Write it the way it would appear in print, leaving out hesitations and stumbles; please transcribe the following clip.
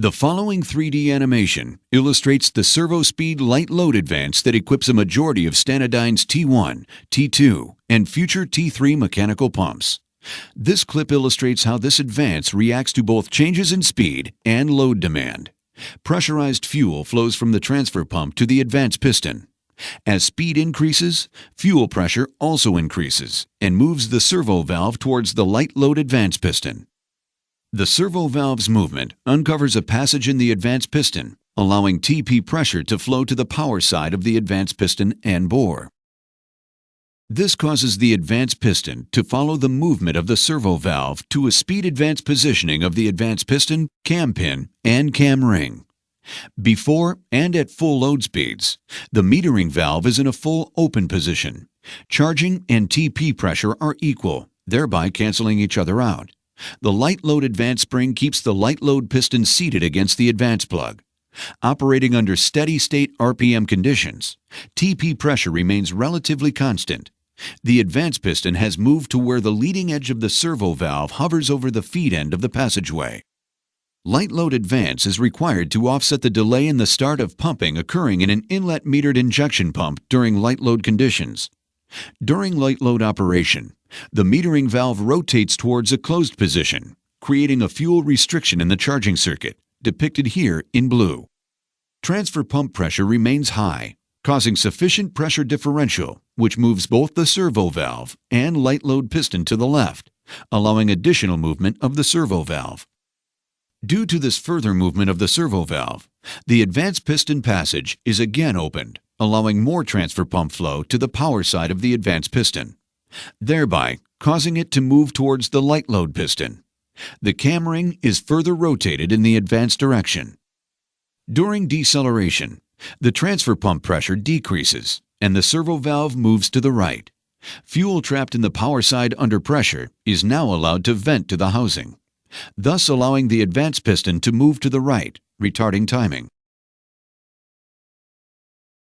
The following 3D animation illustrates the servo speed light load advance that equips a majority of Stanadyne's T1, T2, and future T3 mechanical pumps. This clip illustrates how this advance reacts to both changes in speed and load demand. Pressurized fuel flows from the transfer pump to the advance piston. As speed increases, fuel pressure also increases and moves the servo valve towards the light load advance piston. The servo valve's movement uncovers a passage in the advance piston, allowing TP pressure to flow to the power side of the advance piston and bore. This causes the advance piston to follow the movement of the servo valve to a speed advance positioning of the advance piston, cam pin, and cam ring. Before and at full load speeds, the metering valve is in a full open position. Charging and TP pressure are equal, thereby canceling each other out. The light load advance spring keeps the light load piston seated against the advance plug. Operating under steady-state RPM conditions, TP pressure remains relatively constant. The advance piston has moved to where the leading edge of the servo valve hovers over the feed end of the passageway. Light load advance is required to offset the delay in the start of pumping occurring in an inlet metered injection pump during light load conditions. During light load operation, the metering valve rotates towards a closed position, creating a fuel restriction in the charging circuit, depicted here in blue. Transfer pump pressure remains high, causing sufficient pressure differential, which moves both the servo valve and light load piston to the left, allowing additional movement of the servo valve. Due to this further movement of the servo valve, the advance piston passage is again opened, allowing more transfer pump flow to the power side of the advance piston, thereby causing it to move towards the light load piston. The cam ring is further rotated in the advance direction. During deceleration, the transfer pump pressure decreases and the servo valve moves to the right. Fuel trapped in the power side under pressure is now allowed to vent to the housing, thus allowing the advance piston to move to the right, retarding timing.